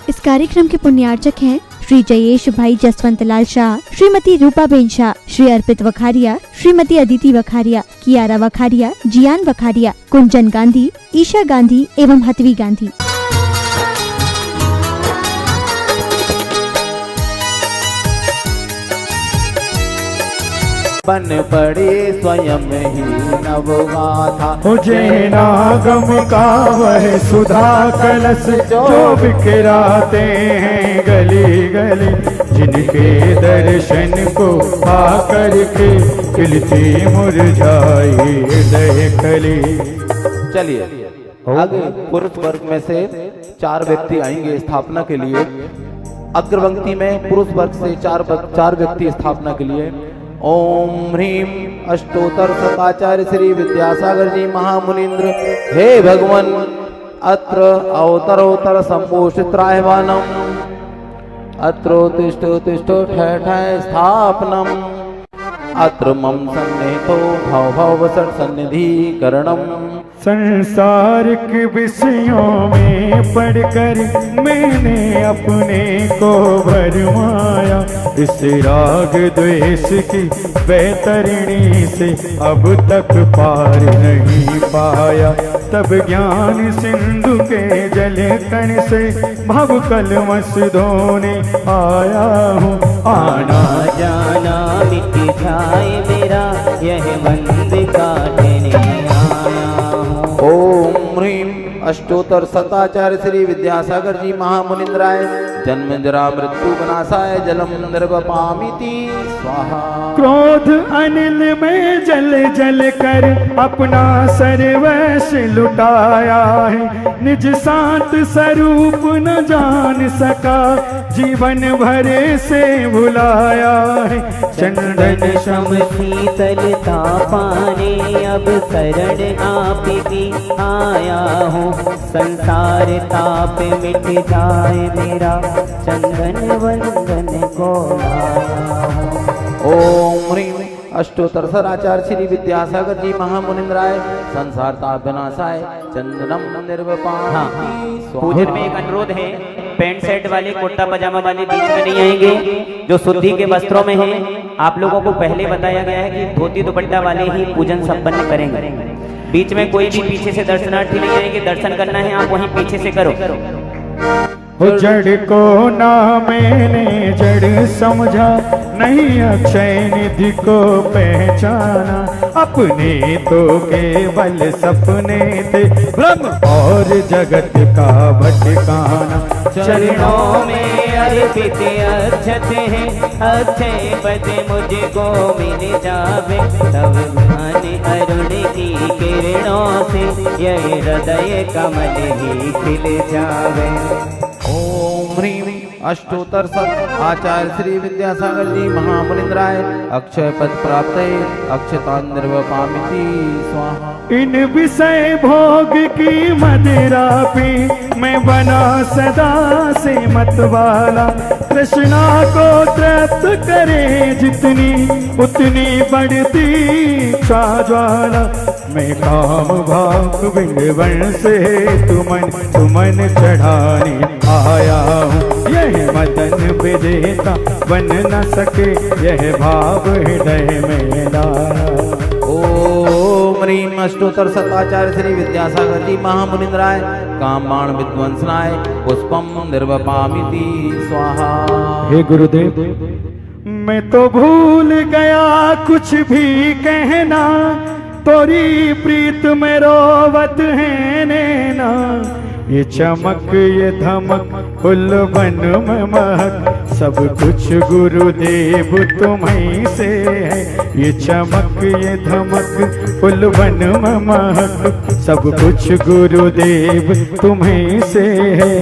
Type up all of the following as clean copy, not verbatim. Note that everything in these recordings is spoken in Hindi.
इस कार्यक्रम के पुण्यार्चक हैं श्री जयेश भाई जसवंत लाल शाह, श्रीमती रूपाबेन शाह, श्री अर्पित वखारिया, श्रीमती अदिति वखारिया, कियारा वखारिया, जियान वखारिया, कुंजन गांधी, ईशा गांधी एवं हथवी गांधी। बन पड़े स्वयं ही नवगाथा, मुझे नागम का वह सुधा कलश जो बिखराते हैं गली गली, जिनके दर्शन को पाकर के खिलती मुरझाई हृदय कली। चलिए आगे पुरुष वर्ग में से 4 व्यक्ति आएंगे स्थापना के लिए। अग्रपंक्ति में पुरुष वर्ग से 4 व्यक्ति स्थापना के लिए। ओम ह्रीम अष्टोत्तर शताचार्य श्री विद्यासागर जी महामुनीन्द्र, हे भगवन अत्र अवतरोत्तर संपोषित्रायवानम, अत्रोत्तिष्ठो तिष्ठो ठय ठय स्थापनम, अत्र मम सन्निहितो भव भव सट सन्निधिकरणम। संसारिक विषयों में पढ़कर मैंने अपने को भरमाया, इस राग द्वेष की बैतरणी से अब तक पार नहीं पाया। तब ज्ञान सिंधु के जल कण से भव कलमस धोने आया हूँ। आना जाना मिट जाए मेरा यह बंद काटने आया हूँ। ओम ह्रीम अष्टोत्तर शताचार्य श्री विद्यासागर जी महामुनीन्द्राय, जन्म जरा मृत्यु विनाशाय जलम निर्वपामिति स्वाहा। क्रोध अनिल में जल जल कर अपना सर्वस्व लुटाया है, निज शांत स्वरूप न जान सका जीवन भरे से भुलाया है। चंदन शम शीतलता पाने अब शरण आप की आया हूँ, संसार ताप मिट जाए मेरा चंदन वंदन को लाया हूँ। ओम ह्रीम अष्टोत्तर शताचार्य श्री विद्यासागर जी महामुनीन्द्राय, संसार ताप विनाशाय चंदनम निर्वपामिति स्वाहा। पूजन में एक अनुरोध है, पैंट शर्ट वाले कुर्ता पजामा वाले बीच में नहीं आएंगे, जो शुद्धि के वस्त्रों में हैं। आप लोगों को पहले बताया गया है कि धोती दुपट्टा वाले ही पूजन संपन्न करेंगे। बीच में कोई भी पीछे से दर्शनार्थी नहीं आएंगे, दर्शन करना है आप वहीं पीछे से करो। जड़ को ना मैंने जड़ समझा, नहीं अक्षय निधि को पहचाना, अपने तो केवल सपने थे ब्रह्म और जगत का भटकाना। चरणों में अर्पित अक्षत है, अक्षय पद मुझको मिल जावे, तब ज्ञान अरुण की किरणों से यह हृदय कमल ही खिल जावे। ओम ह्रीम अष्टोत्तर शत आचार्य श्री विद्यासागर जी महामुनीन्द्राय, अक्षय पद प्राप्त अक्षतान निर्वपामिति स्वाहा। इन विषय भोग की मदिरा पी मैं बना सदा से मतवाला, कृष्णा को तृप्त करे जितनी उतनी बढ़ती इच्छा ज्वाला। मैं काम भाव विंगवन से तुमन चढ़ाने आया हूँ, यह मदन विजेता बन न सके यह भाव हृदय में लाया। ओम ह्रीम अष्टोत्तर शताचार्य श्री विद्यासागर जी महामुनीन्द्राय, कामबाण विध्वंसनाय पुष्पम निर्वपामिति स्वाहा। हे गुरुदेव, मैं तो भूल गया कुछ भी कहना, तोरी प्रीत में रोवत है नैना। ये चमक ये धमक फुल बन में महक, सब कुछ गुरुदेव तुम्हीं से है। ये चमक ये धमक फुल बन में महक, सब कुछ गुरुदेव तुम्हीं से है।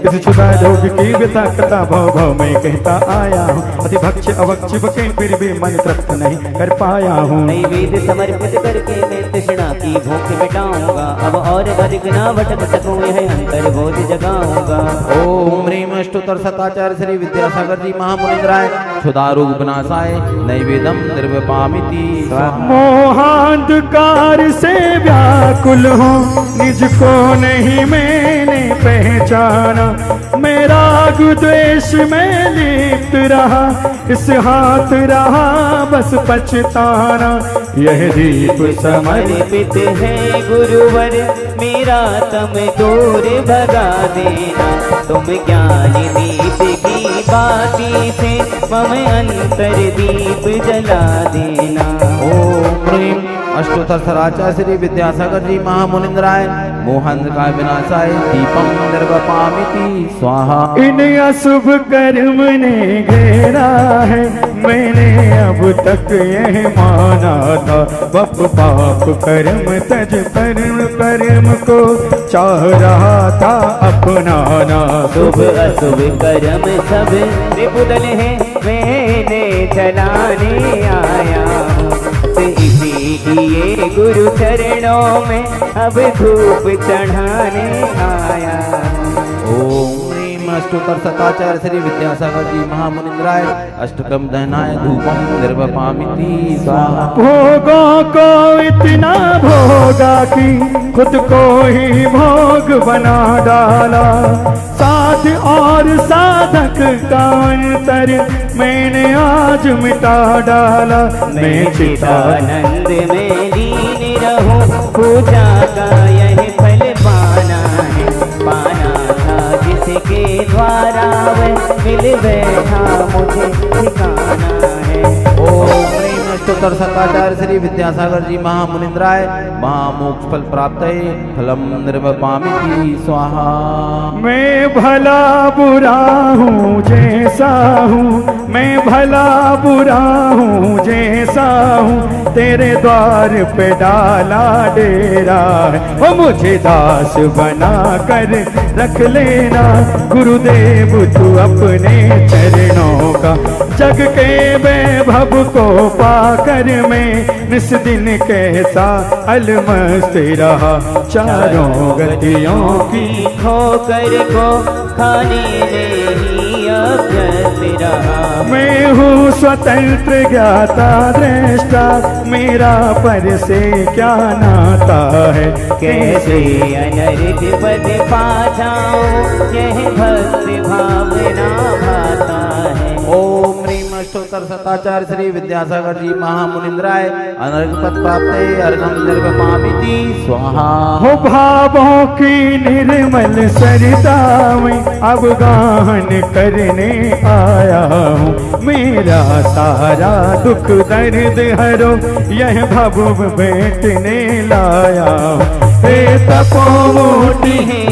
इस छुदा रोग की व्यथा कथा भाव भाव में कहता आया हूँ, अति भक्ष अवक्ष बके फिर भी मन तृप्त नहीं कर पाया हूँ। नैवेद्य समर्पित करके मैं तृष्णा की भूख मिटाऊंगा, अब और वर्ग ना भटक सकूं, यह अंतर बोध जगाऊंगा। ओम ह्रीम अष्टोत्तर अष्टोत्तर शताचार्य श्री विद्यासागर जी महामुनिंद्राय क्षुधारोग विनाशाय नैवेदम निर्वपामिति मोहांधकार से व्याकुल हूँ, निज को नहीं मैंने पहचाना। मेरा द्वेष में लिप्त रहा, इस हाथ रहा बस पछताना। यह दीप समर्पित है गुरुवर, मेरा तम दूर भगा देना। तुम ज्ञान दीप की बाती से मम अंतर दीप जला देना। ओम ह्रीं अष्टोत्तर शताचार्य श्री विद्यासागर जी महामुनिंद्राय मोहांधकार विनाशाय दीपम निर्वपामिति स्वाहा। इन अशुभ कर्म ने घेरा है, मैंने अब तक यह माना था। बप पाप कर्म तज कर्म को चाह रहा था अपनाना। शुभ अशुभ कर्म सब विपुदल है, मैंने जलाने आया हूँ। इसी लिए गुरु चरणों में अब धूप चढ़ाने आया। ओम ह्रीं अष्टोत्तर शताचार्य श्री विद्यासागर जी महामुनिंद्राय अष्टकम दहनाय धूपम निर्वपामिति स्वाहा। भोगों को इतना भोगा कि खुद को ही भोग बना डाला। साध और साधक का अंतर मैंने आज मिटा डाला। मैं चिदानंद में लीन रहूं, पूजा का यही फल पाना है। पाना था जिसके द्वारा वह मिल बैठा, मुझे ठिकाना है। ओम ह्रीं अष्टोत्तर शताचार्य श्री विद्यासागर जी महामुनिंद्राय महामोक्ष फल प्राप्त फलम निर्वपामिति स्वाहा। मैं भला बुरा हूँ जैसा हूँ, मैं भला बुरा हूँ जैसा हूँ, तेरे द्वार पे डाला डेरा है। ओ मुझे दास बना कर रख लेना गुरुदेव तू अपने चरणों का। जग के वैभव को पाकर मैं निस दिन कैसा अलमस्त रहा। चारों गतियों की ठोकर को खाने में ही अभ्यस्त रहा। मैं हूँ स्वतंत्र ज्ञाता दृष्टा, मेरा पर से क्या नाता है। कैसे अनर्थ पद पा जाऊं, यह भक्ति भावना भाता है। ओम ह्रीं अष्टोत्तर शताचार्य श्री विद्यासागर जी महामुनिंद्राय अनर्घ पद प्राप्त अर्घम निर्वपामिति स्वाहा। हो भावों की निर्मल सरिता में अब गाहन करने आया हूँ। मेरा सारा दुख दर्द हरो, यह भव बैठने लाया हूँ। हे तपोमूर्ति है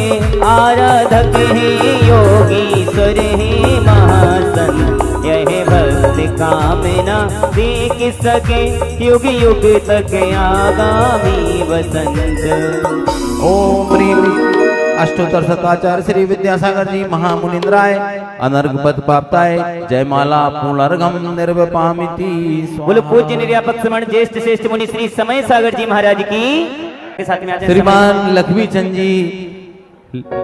आराधक है योगीश्वर है महासन, यह भक्त कामना देख सके युग युग तक आगामी वसंत। ओम ह्रीं अष्टोत्तर शताचार्य श्री विद्यासागर जी महामुनिंद्राय अनर्घ पद प्राप्ताय जयमाला पूर्णर्घम निर्वपामिति बोलो पूज्य निर्यापक श्रमण ज्येष्ठ श्रेष्ठ मुनि श्री समय सागर जी महाराज की साथ में श्रीमान लक्ष्मी चंद जी,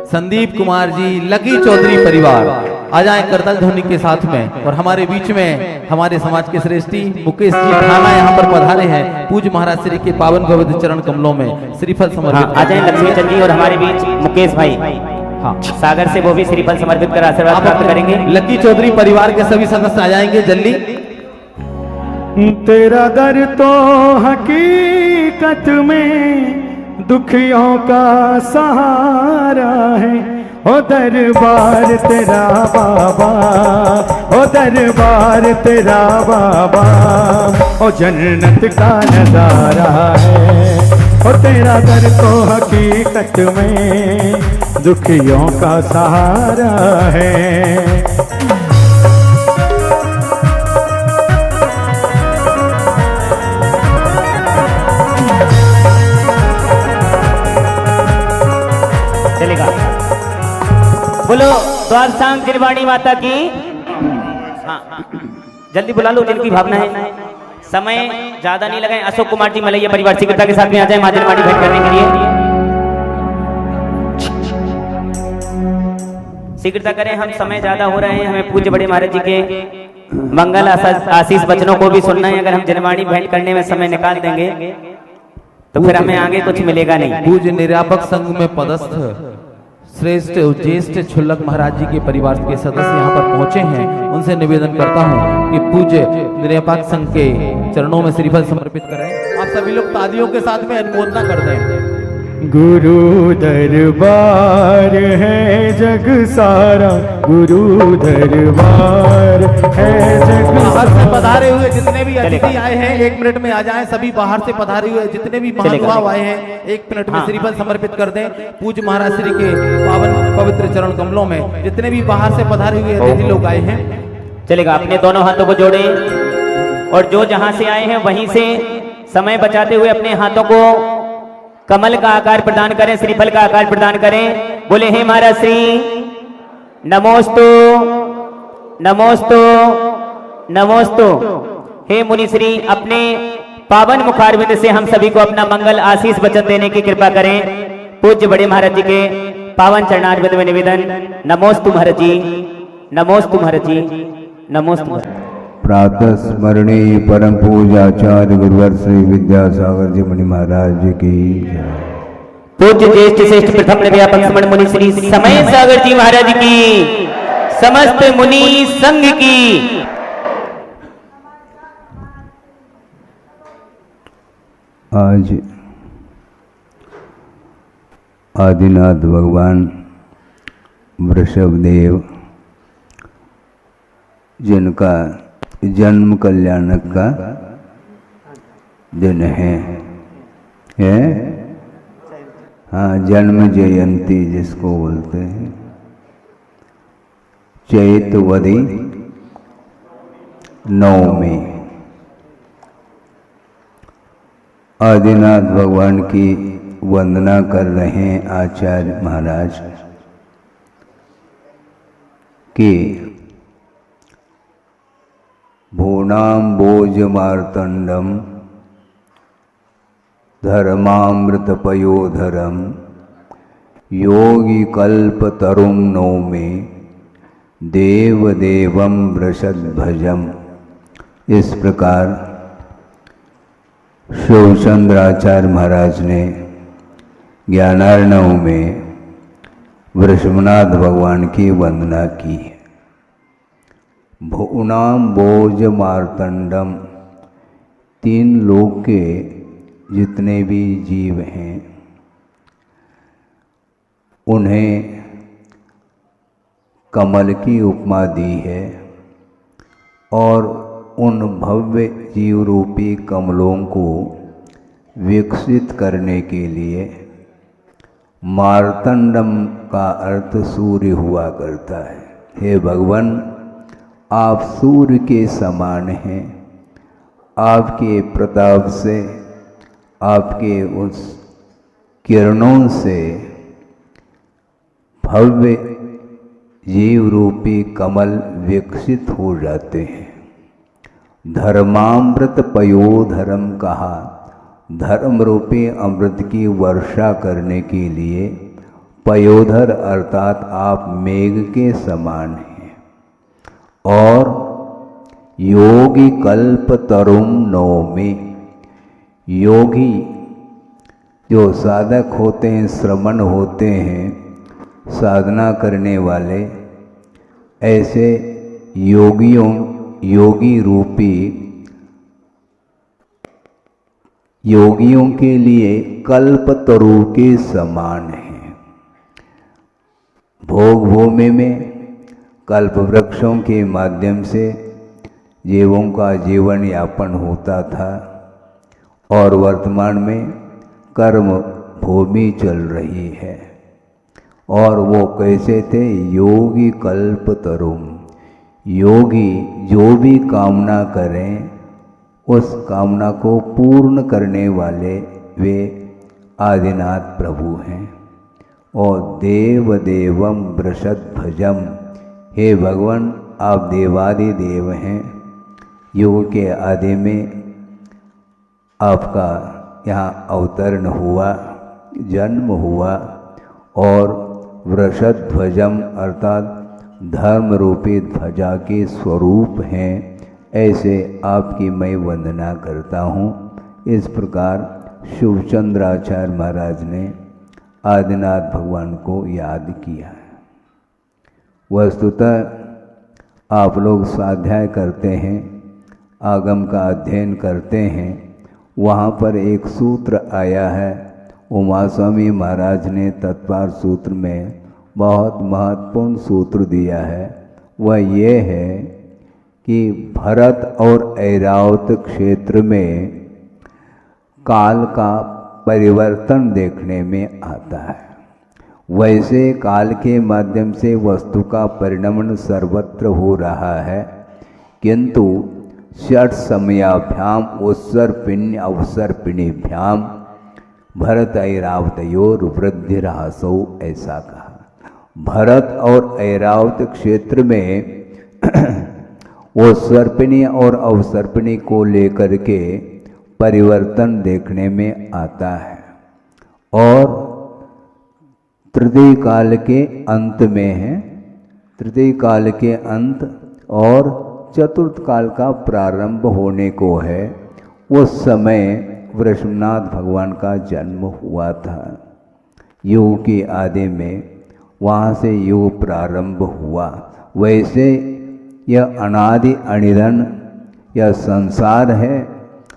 संदीप कुमार जी, लकी चौधरी परिवार आ जाए करतल ध्वनि के साथ में। और हमारे बीच में हमारे समाज के श्रेष्ठी मुकेश जी थाना यहाँ पर पधारे हैं। पूज्य महाराज श्री के पावन पवित्र चरण कमलों में श्रीफल समर्पित आ जाए लक्ष्मी चंद जी और हमारे बीच मुकेश भाई हाँ सागर से वो भी श्रीफल समर्पित कर आशीर्वाद प्राप्त करेंगे। लकी चौधरी परिवार के सभी सदस्य आ जाएंगे जल्दी। तेरा दर तो हकीकत में दुखियों का सहारा है। ओ दरबार तेरा बाबा, ओ दरबार तेरा बाबा, ओ जन्नत का नजारा है। ओ तेरा दर तो हकीकत में दुखियों का सहारा है। चलेगा। बोलो द्वारसांग त्रिवाणी माता की हाँ जल्दी बुला लो जिनकी भावना है। समय ज्यादा नहीं लगाए। अशोक कुमार जी मलैया परिवार शीघ्रता के साथ में आ जाए महाजन वाणी भेंट करने के लिए। शीघ्रता करें, हम समय ज्यादा हो रहे हैं, हमें पूज्य बड़े महाराज जी के मंगल आशीष वचनों को भी सुनना है। अगर हम जनवाणी भेंट करने में समय निकाल देंगे तो फिर हमें आगे कुछ मिलेगा नहीं। पूज्य निर्यापक संघ में पदस्थ श्रेष्ठ ज्येष्ठ छुल्लक महाराज जी के परिवार के सदस्य यहाँ पर पहुंचे हैं। उनसे निवेदन करता हूँ कि पूज्य निर्यापक संघ के चरणों में श्रीफल समर्पित करें। आप सभी लोग तालियों के साथ में अनुमोदना कर दें। गुरु दरबार है जग सारा, गुरु दरबार है जग बाहर से पधारे हुए जितने भी अतिथि आए हैं 1 मिनट में आ जाएं। सभी बाहर से पधारे हुए जितने भी महानुभाव आए हैं 1 मिनट में श्रीफल समर्पित कर दें। पूज्य महाराज श्री के पावन पवित्र चरण कमलों में जितने भी बाहर से पधारे हुए अतिथि लोग आए हैं। चलेगा, अपने दोनों हाथों को जोड़े और जो जहां से आए हैं वहीं से समय बचाते हुए अपने हाथों को कमल का आकार प्रदान करें, श्रीफल का आकार प्रदान करें। बोले हे महाराज श्री नमोस्तु नमोस्तु नमोस्तु। हे मुनि श्री अपने पावन मुखारविंद से हम सभी को अपना मंगल आशीष वचन देने की कृपा करें। पूज्य बड़े महाराज जी के पावन चरणारविंद में निवेदन। नमोस्तु महाराज जी, नमोस्तु महाराज जी, नमोस्तु। प्रातः स्मरणीय परम पूजाचार्य गुरुवर श्री विद्यासागर जी मुनि महाराज जी की पूज्य ज्येष्ठ श्रेष्ठ प्रथम व्यापक स्मरण मुनि श्री समय सागर जी महाराज की, समस्त मुनि संघ की। आज आदिनाथ भगवान वृषभदेव जिनका जन्म कल्याणक का दिन है हाँ, जन्म जयंती जिसको बोलते हैं। चैतवदी नवमी आदिनाथ भगवान की वंदना कर रहे हैं आचार्य महाराज की भूनाम्बोज मार्तंडम धर्मामृतपयोधरम योगी कल्पतरुं नौमे देवदेवं वृषद्भजम। इस प्रकार शिवचंद्राचार्य महाराज ने ज्ञानार्णव में वृषभनाथ भगवान की वंदना की है। भुवनाम्बोज मार्तंडम, 3 लोक के जितने भी जीव हैं उन्हें कमल की उपमा दी है और उन भव्य जीव रूपी कमलों को विकसित करने के लिए मार्तंडम का अर्थ सूर्य हुआ करता है। हे भगवान, आप सूर्य के समान हैं। आपके प्रताप से, आपके उस किरणों से भव्य जीव रूपी कमल विकसित हो जाते हैं। धर्मामृत पयोधरम कहा, धर्म रूपी अमृत की वर्षा करने के लिए पयोधर अर्थात आप मेघ के समान हैं। और योगी कल्प तरुम नौमी, योगी जो साधक होते हैं, श्रमण होते हैं, साधना करने वाले, ऐसे योगी रूपी योगियों के लिए कल्प तरु के समान है। भोग भूमि में कल्प वृक्षों के माध्यम से जीवों का जीवन यापन होता था और वर्तमान में कर्म भूमि चल रही है। और वो कैसे थे? योगी कल्प तरुम, योगी जो भी कामना करें उस कामना को पूर्ण करने वाले वे आदिनाथ प्रभु हैं। और देव देवम वृषद्भजम, हे भगवान आप देवादि देव हैं। युग के आदि में आपका यहाँ अवतरण हुआ, जन्म हुआ और वृषध्वजम अर्थात धर्म रूपी ध्वजा के स्वरूप हैं, ऐसे आपकी मैं वंदना करता हूँ। इस प्रकार शिवचंद्राचार्य महाराज ने आदिनाथ भगवान को याद किया है। वस्तुतः आप लोग स्वाध्याय करते हैं, आगम का अध्ययन करते हैं, वहाँ पर एक सूत्र आया है, उमा स्वामी महाराज ने तत्पर सूत्र में बहुत महत्वपूर्ण सूत्र दिया है। वह ये है कि भरत और ऐरावत क्षेत्र में काल का परिवर्तन देखने में आता है। वैसे काल के माध्यम से वस्तु का परिणमन सर्वत्र हो रहा है, किंतु षट समयाभ्याम उत्सर्पिण्य अवसर्पिणीभ्याम भरत ऐरावतयोर वृद्धिरासौ, ऐसा कहा। भरत और ऐरावत क्षेत्र में वो सर्पिणी और अवसर्पिणी को लेकर के परिवर्तन देखने में आता है। और तृतीय काल के अंत में है, तृतीय काल के अंत और चतुर्थ काल का प्रारंभ होने को है। उस समय वृषभनाथ भगवान का जन्म हुआ था। युग की आदि में वहाँ से युग प्रारंभ हुआ। वैसे यह अनादि अनिधन यह संसार है,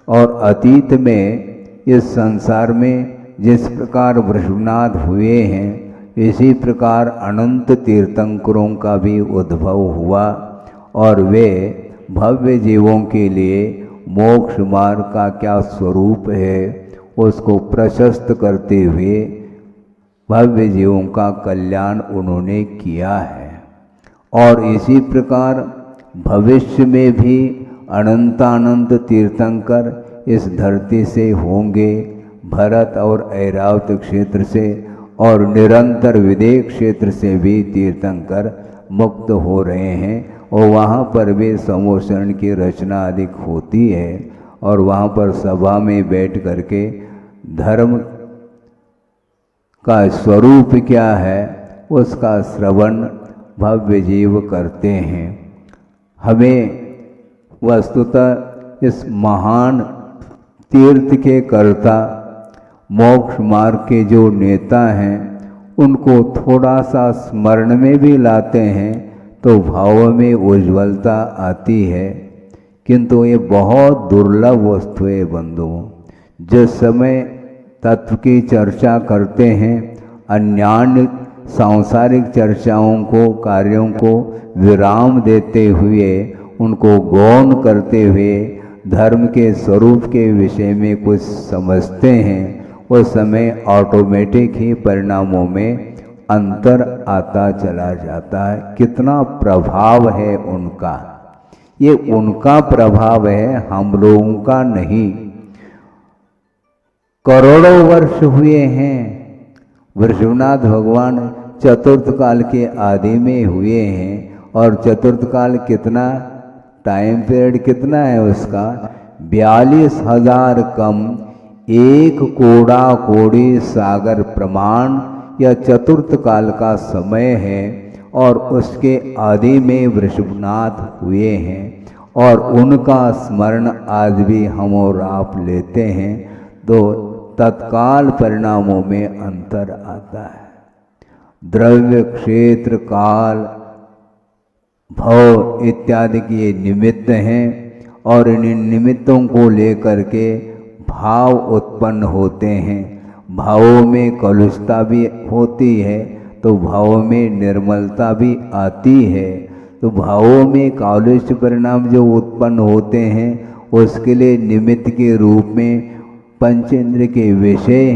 और अतीत में इस संसार में जिस प्रकार वृषभनाथ हुए हैं, इसी प्रकार अनंत तीर्थंकरों का भी उद्भव हुआ, और वे भव्य जीवों के लिए मोक्ष मार्ग का क्या स्वरूप है उसको प्रशस्त करते हुए भव्य जीवों का कल्याण उन्होंने किया है। और इसी प्रकार भविष्य में भी अनंतानंत तीर्थंकर इस धरती से होंगे, भरत और ऐरावत क्षेत्र से, और निरंतर विदेश क्षेत्र से भी तीर्थंकर मुक्त हो रहे हैं, और वहाँ पर भी समोषण की रचना अधिक होती है, और वहाँ पर सभा में बैठ करके धर्म का स्वरूप क्या है उसका श्रवण भव्य जीव करते हैं। हमें वस्तुतः इस महान तीर्थ के कर्ता मोक्ष मार्ग के जो नेता हैं उनको थोड़ा सा स्मरण में भी लाते हैं तो भाव में उज्ज्वलता आती है, किंतु ये बहुत दुर्लभ वस्तु है बंधुओं। जिस समय तत्व की चर्चा करते हैं, अन्यान्य सांसारिक चर्चाओं को, कार्यों को विराम देते हुए, उनको गौण करते हुए धर्म के स्वरूप के विषय में कुछ समझते हैं, उस समय ऑटोमेटिक ही परिणामों में अंतर आता चला जाता है। कितना प्रभाव है उनका, ये उनका प्रभाव है, हम लोगों का नहीं। करोड़ों वर्ष हुए हैं, वृषभनाथ भगवान चतुर्थ काल के आदि में हुए हैं, और चतुर्थ काल कितना टाइम पीरियड कितना है उसका 42,000 कम 1 कोड़ा कोड़ी सागर प्रमाण यह चतुर्थ काल का समय है, और उसके आदि में वृषभनाथ हुए हैं, और उनका स्मरण आज भी हम और आप लेते हैं तो तत्काल परिणामों में अंतर आता है। द्रव्य, क्षेत्र, काल, भव इत्यादि के ये निमित्त हैं, और इन निमित्तों को लेकर के भाव उत्पन्न होते हैं। भावों में कलुषता भी होती है तो भावों में निर्मलता भी आती है। तो भावों में कालुष्य परिणाम जो उत्पन्न होते हैं उसके लिए निमित्त के रूप में पंचेंद्र के विषय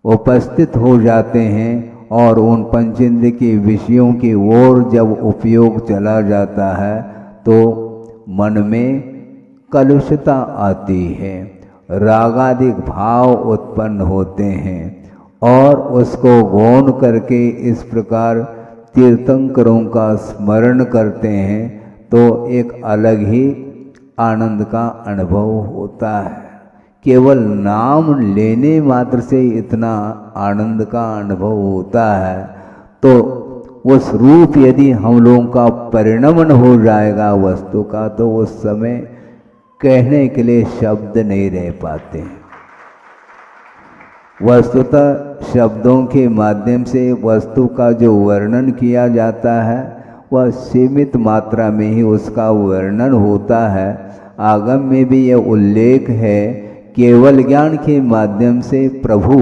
उपस्थित हो जाते हैं, और उन पंचेंद्र के विषयों की ओर जब उपयोग चला जाता है तो मन में कलुषता आती है, रागादिक भाव उत्पन्न होते हैं, और उसको गौण करके इस प्रकार तीर्थंकरों का स्मरण करते हैं तो एक अलग ही आनंद का अनुभव होता है। केवल नाम लेने मात्र से इतना आनंद का अनुभव होता है। तो उस रूप यदि हम लोगों का परिणमन हो जाएगा वस्तु का, तो उस समय कहने के लिए शब्द नहीं रह पाते। वस्तुतः शब्दों के माध्यम से वस्तु का जो वर्णन किया जाता है वह सीमित मात्रा में ही उसका वर्णन होता है। आगम में भी यह उल्लेख है, केवल ज्ञान के माध्यम से प्रभु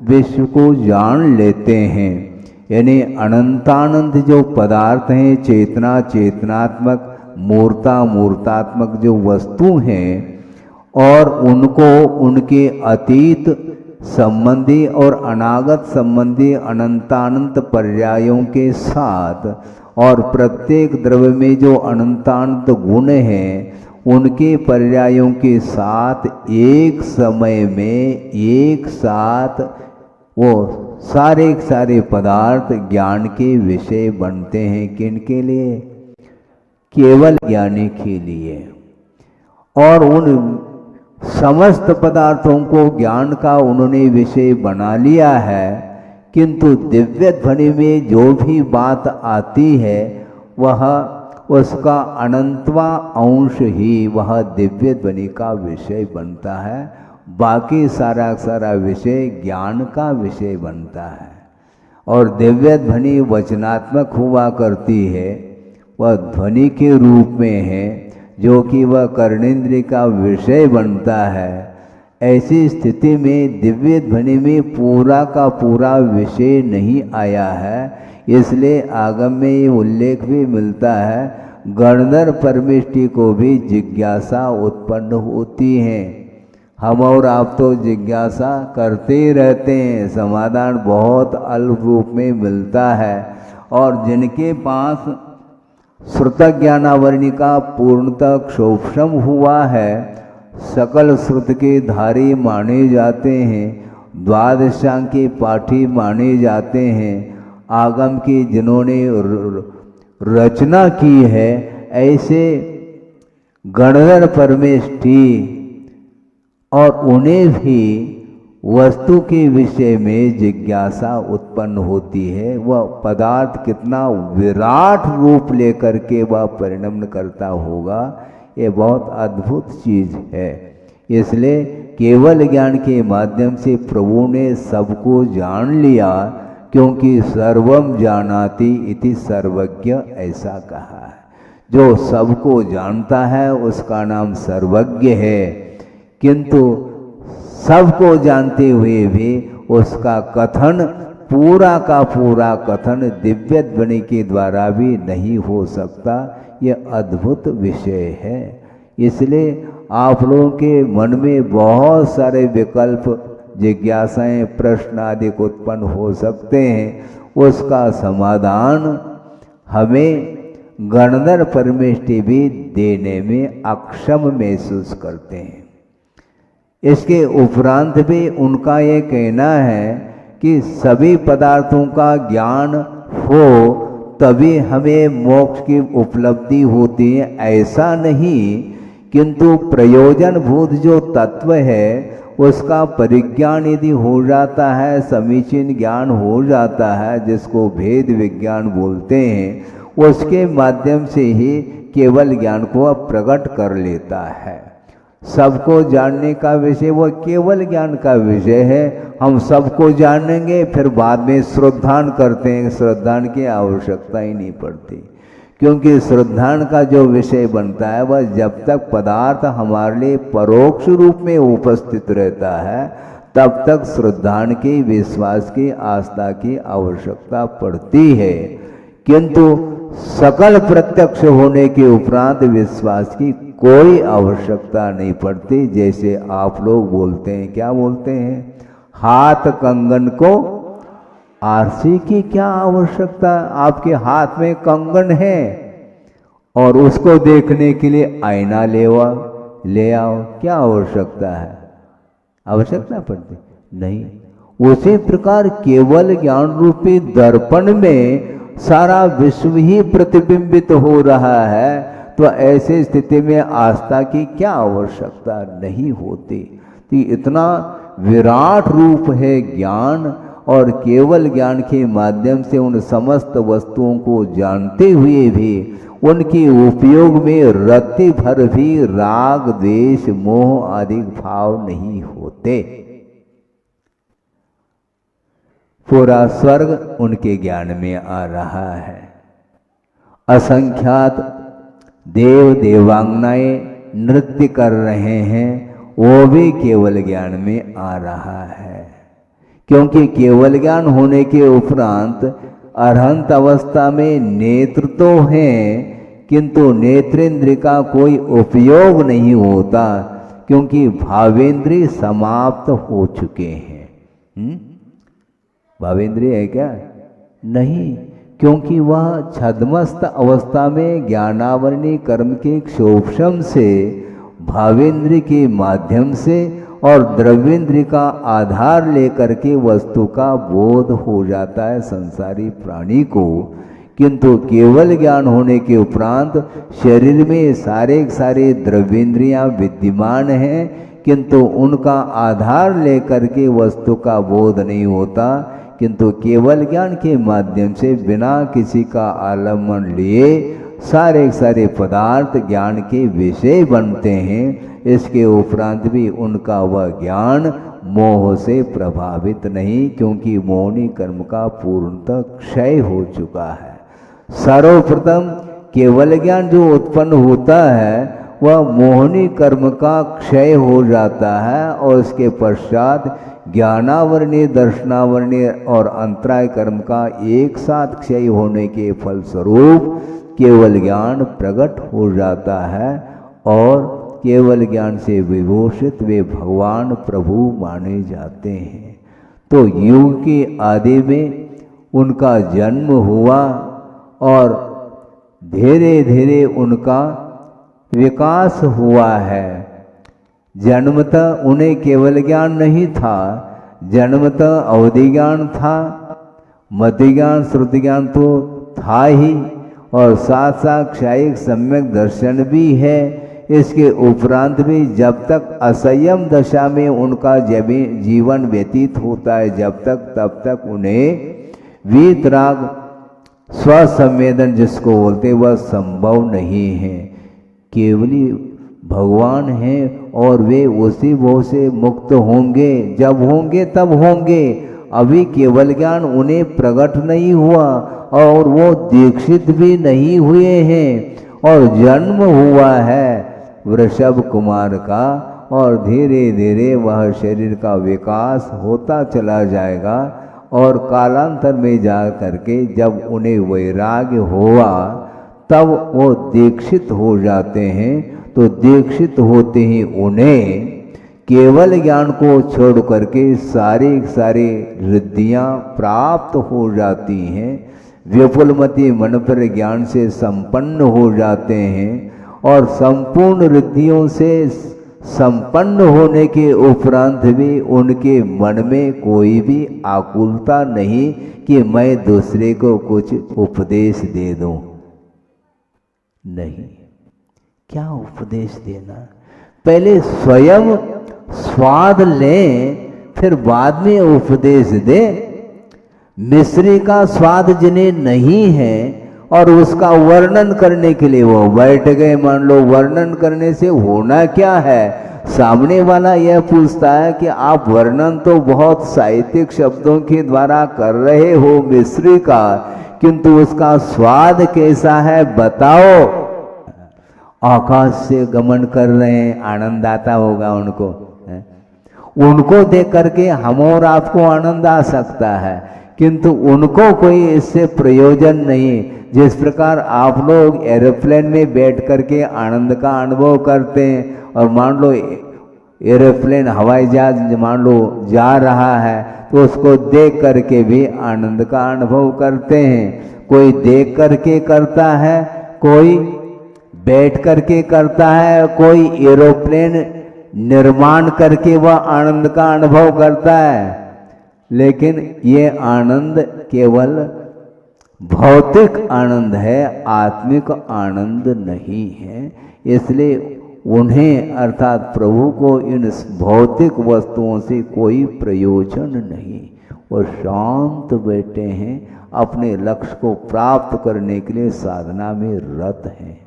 विश्व को जान लेते हैं। यानी अनंतानंद जो पदार्थ हैं, चेतना चेतनात्मक, मूर्ता मूर्तात्मक जो वस्तु हैं, और उनको उनके अतीत संबंधी और अनागत संबंधी अनंतानंत पर्यायों के साथ, और प्रत्येक द्रव्य में जो अनंतानंत गुण हैं उनके पर्यायों के साथ एक समय में एक साथ वो सारे पदार्थ ज्ञान के विषय बनते हैं। किनके लिए? केवल ज्ञानी के लिए। और उन समस्त पदार्थों को ज्ञान का उन्होंने विषय बना लिया है, किंतु दिव्य ध्वनि में जो भी बात आती है वह उसका अनंतवा अंश ही वह दिव्य ध्वनि का विषय बनता है। बाकी सारा विषय ज्ञान का विषय बनता है। और दिव्य ध्वनि वचनात्मक हुआ करती है, वह ध्वनि के रूप में है, जो कि वह कर्णेंद्रिय का विषय बनता है। ऐसी स्थिति में दिव्य ध्वनि में पूरा का पूरा विषय नहीं आया है। इसलिए आगम में ये उल्लेख भी मिलता है, गणधर परमेष्टि को भी जिज्ञासा उत्पन्न होती है। हम और आप तो जिज्ञासा करते ही रहते हैं, समाधान बहुत अल्प रूप में मिलता है। और जिनके पास श्रुत ज्ञानावरणिका पूर्णतः क्षोभम हुआ है, सकल श्रुत के धारी माने जाते हैं, द्वादशांग के पाठी माने जाते हैं, आगम की जिन्होंने रचना की है, ऐसे गणधर परमेष्ठी, और उन्हें भी वस्तु के विषय में जिज्ञासा उत्पन्न होती है। वह पदार्थ कितना विराट रूप लेकर के वह परिणमन करता होगा, ये बहुत अद्भुत चीज है। इसलिए केवल ज्ञान के माध्यम से प्रभु ने सबको जान लिया, क्योंकि सर्वम जानाति इति सर्वज्ञ ऐसा कहा है। जो सबको जानता है उसका नाम सर्वज्ञ है, किंतु सबको जानते हुए भी उसका कथन पूरा का पूरा कथन दिव्य ध्वनि के द्वारा भी नहीं हो सकता। यह अद्भुत विषय है। इसलिए आप लोगों के मन में बहुत सारे विकल्प, जिज्ञासाएं, प्रश्न आदि उत्पन्न हो सकते हैं। उसका समाधान हमें गणधर परमेष्ठी भी देने में अक्षम महसूस करते हैं। इसके उपरांत भी उनका ये कहना है कि सभी पदार्थों का ज्ञान हो तभी हमें मोक्ष की उपलब्धि होती है, ऐसा नहीं, किंतु प्रयोजन भूत जो तत्व है उसका परिज्ञान यदि हो जाता है, समीचीन ज्ञान हो जाता है, जिसको भेद विज्ञान बोलते हैं, उसके माध्यम से ही केवल ज्ञान को प्रकट कर लेता है। सबको जानने का विषय वो केवल ज्ञान का विषय है। हम सबको जानेंगे, फिर बाद में श्रद्धान करते हैं, श्रद्धान की आवश्यकता ही नहीं पड़ती, क्योंकि श्रद्धान का जो विषय बनता है वह जब तक पदार्थ हमारे लिए परोक्ष रूप में उपस्थित रहता है तब तक श्रद्धान की, विश्वास की, आस्था की आवश्यकता पड़ती है, किंतु सकल प्रत्यक्ष होने के उपरांत विश्वास की कोई आवश्यकता नहीं पड़ती। जैसे आप लोग बोलते हैं, क्या बोलते हैं, हाथ कंगन को आरसी की क्या आवश्यकता? आपके हाथ में कंगन है और उसको देखने के लिए आईना ले आओ, क्या आवश्यकता है? आवश्यकता पड़ती नहीं। उसी प्रकार केवल ज्ञान रूपी दर्पण में सारा विश्व ही प्रतिबिंबित हो रहा है, तो ऐसे स्थिति में आस्था की क्या आवश्यकता नहीं होती। तो इतना विराट रूप है ज्ञान, और केवल ज्ञान के माध्यम से उन समस्त वस्तुओं को जानते हुए भी उनके उपयोग में रत्ती भर भी राग द्वेष मोह आदि भाव नहीं होते। पूरा स्वर्ग उनके ज्ञान में आ रहा है। असंख्यात देव देवांगनाएं नृत्य कर रहे हैं, वो भी केवल ज्ञान में आ रहा है। क्योंकि केवल ज्ञान होने के उपरांत अरहंत अवस्था में नेत्र तो हैं, किंतु नेत्रेंद्र का कोई उपयोग नहीं होता, क्योंकि भावेंद्रिय समाप्त हो चुके हैं। भावेंद्रिय है क्या? नहीं, क्योंकि वह छद्मस्त अवस्था में ज्ञानावरणी कर्म के क्षोभम से भावेंद्र के माध्यम से और द्रव्येंद्र का आधार लेकर के वस्तु का बोध हो जाता है संसारी प्राणी को। किंतु केवल ज्ञान होने के उपरांत शरीर में सारे द्रव्येंद्रियां विद्यमान हैं, किंतु उनका आधार लेकर के वस्तु का बोध नहीं होता। किंतु केवल ज्ञान के माध्यम से बिना किसी का आलम्बन लिए सारे पदार्थ ज्ञान के विषय बनते हैं। इसके उपरांत भी उनका वह ज्ञान मोह से प्रभावित नहीं, क्योंकि मोहनी कर्म का पूर्णतः क्षय हो चुका है। सर्वप्रथम केवल ज्ञान जो उत्पन्न होता है वह मोहनी कर्म का क्षय हो जाता है, और इसके पश्चात ज्ञानावरणीय दर्शनावरणीय और अंतराय कर्म का एक साथ क्षय होने के फलस्वरूप केवल ज्ञान प्रकट हो जाता है, और केवल ज्ञान से विभूषित वे भगवान प्रभु माने जाते हैं। तो युग के आदि में उनका जन्म हुआ और धीरे धीरे उनका विकास हुआ है। जन्मतः उन्हें केवल ज्ञान नहीं था, जन्मतः अवधि ज्ञान था, मति ज्ञान श्रुति ज्ञान तो था ही, और साथ साथ क्षायिक सम्यक दर्शन भी है। इसके उपरांत भी जब तक असंयम दशा में उनका जीवन व्यतीत होता है, जब तक तब तक उन्हें वीतराग स्वसंवेदन जिसको बोलते वह संभव नहीं है। केवली भगवान हैं और वे उसी भोग से मुक्त होंगे, जब होंगे तब होंगे। अभी केवल ज्ञान उन्हें प्रकट नहीं हुआ और वो दीक्षित भी नहीं हुए हैं, और जन्म हुआ है वृषभ कुमार का, और धीरे धीरे वह शरीर का विकास होता चला जाएगा, और कालांतर में जा करके जब उन्हें वैराग्य हुआ तब वो दीक्षित हो जाते हैं। तो दीक्षित होते ही उन्हें केवल ज्ञान को छोड़ करके सारी रिद्धियाँ प्राप्त हो जाती हैं, विपुलमती मन पर ज्ञान से संपन्न हो जाते हैं, और संपूर्ण रिद्धियों से संपन्न होने के उपरांत भी उनके मन में कोई भी आकुलता नहीं कि मैं दूसरे को कुछ उपदेश दे दूं। नहीं, क्या उपदेश देना, पहले स्वयं स्वाद लें फिर बाद में उपदेश दे। मिश्री का स्वाद जिन्हें नहीं है और उसका वर्णन करने के लिए वो बैठ गए, मान लो वर्णन करने से होना क्या है, सामने वाला यह पूछता है कि आप वर्णन तो बहुत साहित्यिक शब्दों के द्वारा कर रहे हो मिश्री का, किंतु उसका स्वाद कैसा है बताओ। आकाश से गमन कर रहे हैं, आनंद आता होगा उनको, उनको देख करके हम और आपको आनंद आ सकता है, किंतु उनको कोई इससे प्रयोजन नहीं। जिस प्रकार आप लोग एरोप्लेन में बैठ करके आनंद का अनुभव करते हैं, और मान लो एरोप्लेन हवाई जहाज मान लो जा रहा है तो उसको देख करके भी आनंद का अनुभव करते हैं। कोई देख करके करता है, कोई बैठ करके करता है, कोई एरोप्लेन निर्माण करके वह आनंद का अनुभव करता है। लेकिन ये आनंद केवल भौतिक आनंद है, आत्मिक आनंद नहीं है। इसलिए उन्हें अर्थात प्रभु को इन भौतिक वस्तुओं से कोई प्रयोजन नहीं, वो शांत बैठे हैं, अपने लक्ष्य को प्राप्त करने के लिए साधना में रत हैं।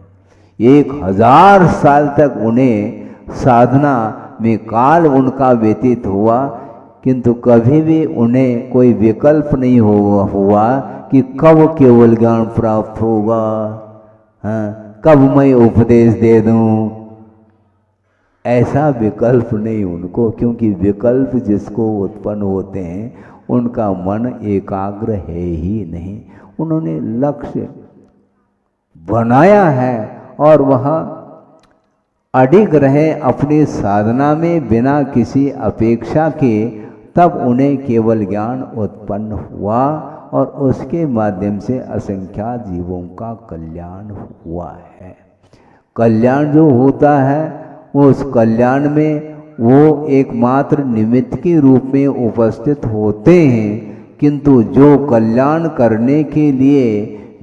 1000 साल तक उन्हें साधना में काल उनका व्यतीत हुआ, किंतु कभी भी उन्हें कोई विकल्प नहीं हुआ कि कब केवल ज्ञान प्राप्त होगा, हाँ, कब मैं उपदेश दे दूं। ऐसा विकल्प नहीं उनको, क्योंकि विकल्प जिसको उत्पन्न होते हैं उनका मन एकाग्र है ही नहीं। उन्होंने लक्ष्य बनाया है और वह अडिग रहे अपनी साधना में बिना किसी अपेक्षा के, तब उन्हें केवल ज्ञान उत्पन्न हुआ और उसके माध्यम से असंख्यात जीवों का कल्याण हुआ है। कल्याण जो होता है उस कल्याण में वो एकमात्र निमित्त के रूप में उपस्थित होते हैं, किंतु जो कल्याण करने के लिए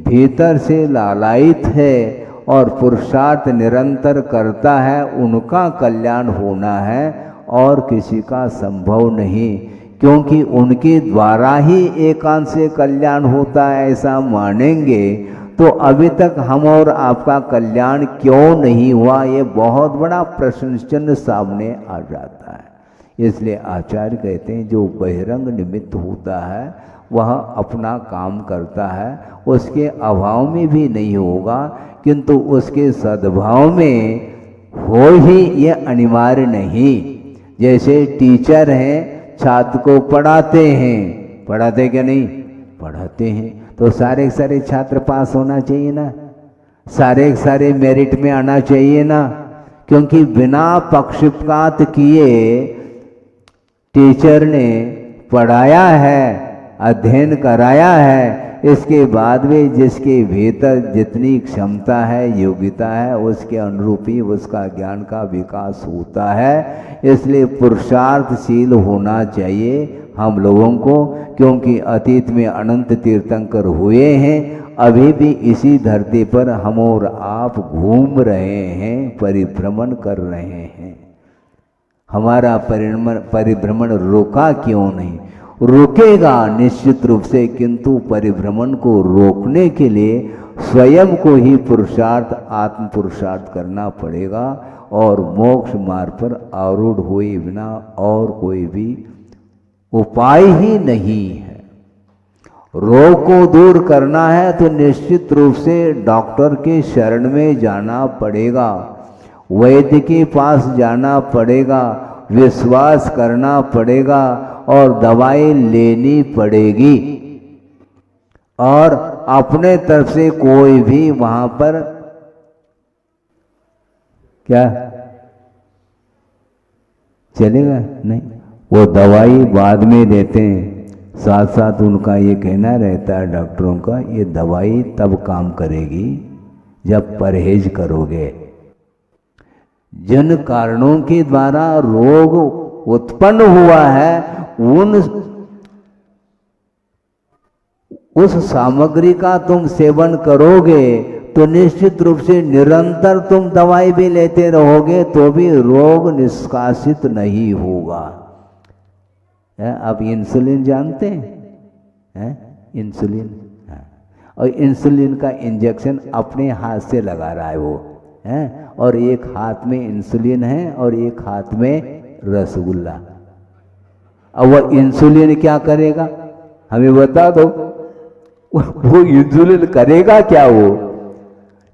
भीतर से लालायित है और पुरुषार्थ निरंतर करता है, उनका कल्याण होना है और किसी का संभव नहीं, क्योंकि उनके द्वारा ही एकांत से कल्याण होता है ऐसा मानेंगे तो अभी तक हम और आपका कल्याण क्यों नहीं हुआ, ये बहुत बड़ा प्रश्न चिन्ह सामने आ जाता है। इसलिए आचार्य कहते हैं जो बहिरंग निमित्त होता है वह अपना काम करता है, उसके अभाव में भी नहीं होगा, किंतु उसके सद्भाव में हो ही ये अनिवार्य नहीं। जैसे टीचर हैं, छात्र को पढ़ाते हैं, पढ़ाते क्या नहीं, पढ़ाते हैं, तो सारे के सारे छात्र पास होना चाहिए ना, सारे के सारे मेरिट में आना चाहिए ना, क्योंकि बिना पक्षपात किए टीचर ने पढ़ाया है, अध्ययन कराया है, इसके बाद में जिसके भीतर जितनी क्षमता है, योग्यता है, उसके अनुरूप ही उसका ज्ञान का विकास होता है। इसलिए पुरुषार्थशील होना चाहिए हम लोगों को, क्योंकि अतीत में अनंत तीर्थंकर हुए हैं, अभी भी इसी धरती पर हम और आप घूम रहे हैं, परिभ्रमण कर रहे हैं। हमारा परिभ्रमण रुका क्यों नहीं? रुकेगा निश्चित रूप से, किंतु परिभ्रमण को रोकने के लिए स्वयं को ही पुरुषार्थ, आत्म पुरुषार्थ करना पड़ेगा और मोक्ष मार्ग पर आरूढ़ हुए बिना और कोई भी उपाय ही नहीं है। रोग को दूर करना है तो निश्चित रूप से डॉक्टर के शरण में जाना पड़ेगा, वैद्य के पास जाना पड़ेगा, विश्वास करना पड़ेगा और दवाई लेनी पड़ेगी, और अपने तरफ से कोई भी वहां पर क्या चलेगा नहीं, वो दवाई बाद में देते हैं। साथ साथ उनका ये कहना रहता है डॉक्टरों का, ये दवाई तब काम करेगी जब परहेज करोगे। जिन कारणों के द्वारा रोग उत्पन्न हुआ है उस सामग्री का तुम सेवन करोगे तो निश्चित रूप से निरंतर तुम दवाई भी लेते रहोगे तो भी रोग निष्कासित नहीं होगा। आप इंसुलिन जानते हैं? इंसुलिन, और इंसुलिन का इंजेक्शन अपने हाथ से लगा रहा है वो, और एक हाथ में इंसुलिन है और एक हाथ में रसगुल्ला। अब वो इंसुलिन क्या करेगा हमें बता दो, वो इंसुलिन करेगा क्या? वो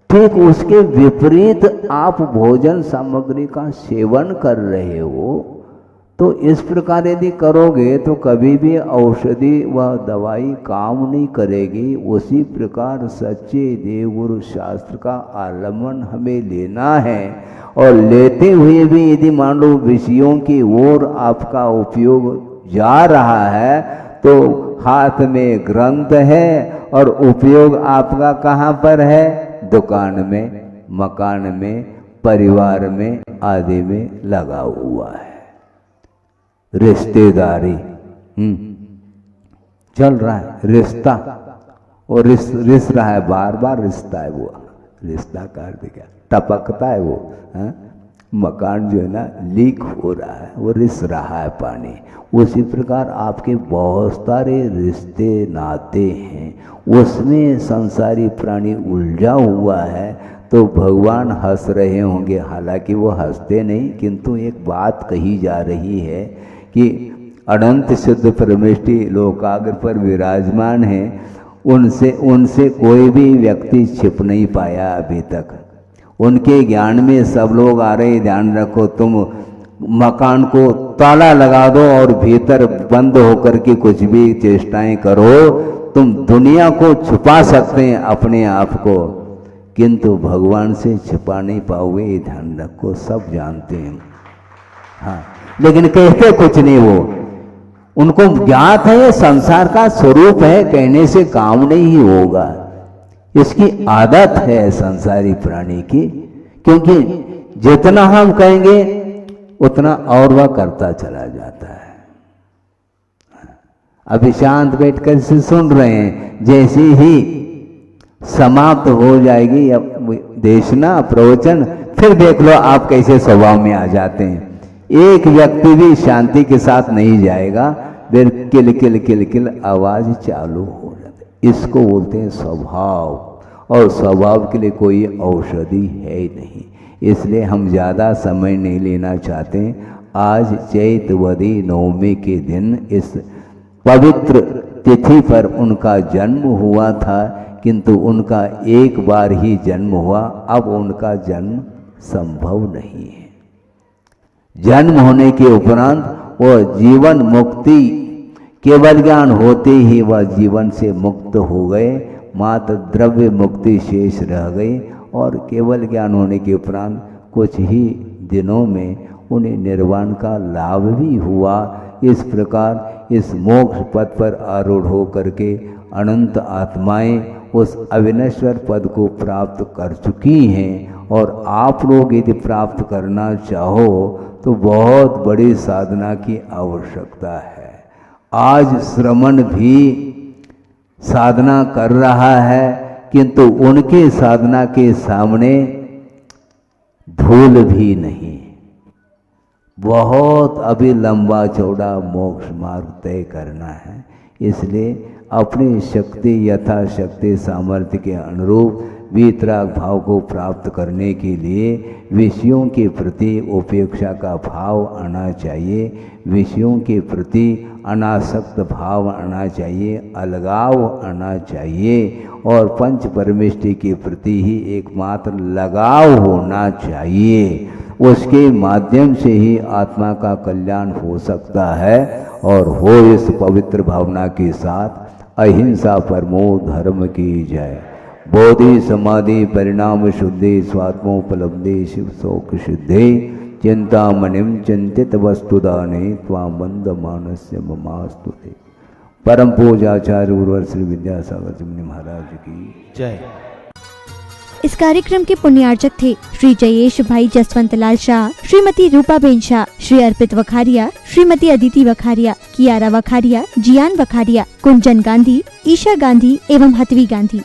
ठीक उसके विपरीत आप भोजन सामग्री का सेवन कर रहे हो, तो इस प्रकार यदि करोगे तो कभी भी औषधि व दवाई काम नहीं करेगी। उसी प्रकार सच्चे देवगुरु शास्त्र का आलम्बन हमें लेना है, और लेते हुए भी यदि मान लो विषयों की ओर आपका उपयोग जा रहा है तो हाथ में ग्रंथ है और उपयोग आपका कहाँ पर है? दुकान में, मकान में, परिवार में आदि में लगा हुआ है। रिश्तेदारी चल रहा है, रिश्ता, और रिस रहा है, बार बार रिश्ता है, वो रिश्ता कर दे क्या टपकता है वो, मकान जो है ना लीक हो रहा है, वो रिस रहा है पानी। उसी प्रकार आपके बहुत सारे रिश्ते नाते हैं, उसमें संसारी प्राणी उलझा हुआ है, तो भगवान हंस रहे होंगे। हालांकि वो हंसते नहीं, किंतु एक बात कही जा रही है कि अनंत शुद्ध परमेष्टि लोकाग्र पर विराजमान है, उनसे कोई भी व्यक्ति छिप नहीं पाया अभी तक। उनके ज्ञान में सब लोग आ रहे, ध्यान रखो, तुम मकान को ताला लगा दो और भीतर बंद होकर के कुछ भी चेष्टाएं करो, तुम दुनिया को छुपा सकते हैं अपने आप को, किंतु भगवान से छिपा नहीं पाओगे, ये ध्यान रखो, सब जानते हैं। हाँ, लेकिन कहते कुछ नहीं, वो उनको ज्ञात है ये संसार का स्वरूप है, कहने से काम नहीं होगा। इसकी आदत है संसारी प्राणी की, क्योंकि जितना हम कहेंगे उतना और वह करता चला जाता है। अभी शांत बैठकर से सुन रहे हैं, जैसे ही समाप्त हो जाएगी देशना प्रवचन, फिर देख लो आप कैसे स्वभाव में आ जाते हैं। एक व्यक्ति भी शांति के साथ नहीं जाएगा, फिर किल किल किल किल आवाज चालू हो जाती है। इसको बोलते हैं स्वभाव, और स्वभाव के लिए कोई औषधि है ही नहीं। इसलिए हम ज़्यादा समय नहीं लेना चाहते। आज चैतवदी नवमी के दिन इस पवित्र तिथि पर उनका जन्म हुआ था, किंतु उनका एक बार ही जन्म हुआ, अब उनका जन्म संभव नहीं है। जन्म होने के उपरांत वह जीवन मुक्ति, केवल ज्ञान होते ही वह जीवन से मुक्त हो गए, मात्र द्रव्य मुक्ति शेष रह गई, और केवल ज्ञान होने के उपरांत कुछ ही दिनों में उन्हें निर्वाण का लाभ भी हुआ। इस प्रकार इस मोक्ष पद पर आरूढ़ होकर के अनंत आत्माएं उस अविनश्वर पद को प्राप्त कर चुकी हैं, और आप लोग यदि प्राप्त करना चाहो तो बहुत बड़ी साधना की आवश्यकता है। आज श्रमण भी साधना कर रहा है, किंतु उनके साधना के सामने धूल भी नहीं। बहुत अभी लंबा चौड़ा मोक्ष मार्ग तय करना है। इसलिए अपनी शक्ति यथाशक्ति सामर्थ्य के अनुरूप वीतराग भाव को प्राप्त करने के लिए विषयों के प्रति उपेक्षा का भाव आना चाहिए, विषयों के प्रति अनासक्त भाव आना चाहिए, अलगाव आना चाहिए, और पंच परमेष्टि के प्रति ही एकमात्र लगाव होना चाहिए। उसके माध्यम से ही आत्मा का कल्याण हो सकता है, और हो इस पवित्र भावना के साथ अहिंसा परमो धर्म की जय। बोधि समाधि परिणाम शुद्धि स्वात्मोपलब्धि शिव शोक सिद्धि चिंतामणिम चिंतित वस्तुदाने त्वां बंद मानस्य ममास्तुते। परम पूजाचार्य गुरुवर श्री विद्यासागर जी महाराज की जय। इस कार्यक्रम के पुण्यार्चक थे श्री जयेश भाई जसवंत लाल शाह, श्रीमती रूपाबेन शाह, श्री अर्पित वखारिया, श्रीमती अदिति वखारिया, कियारा वखारिया, जियान वखारिया, कुंजन गांधी, ईशा गांधी एवं हतवी गांधी।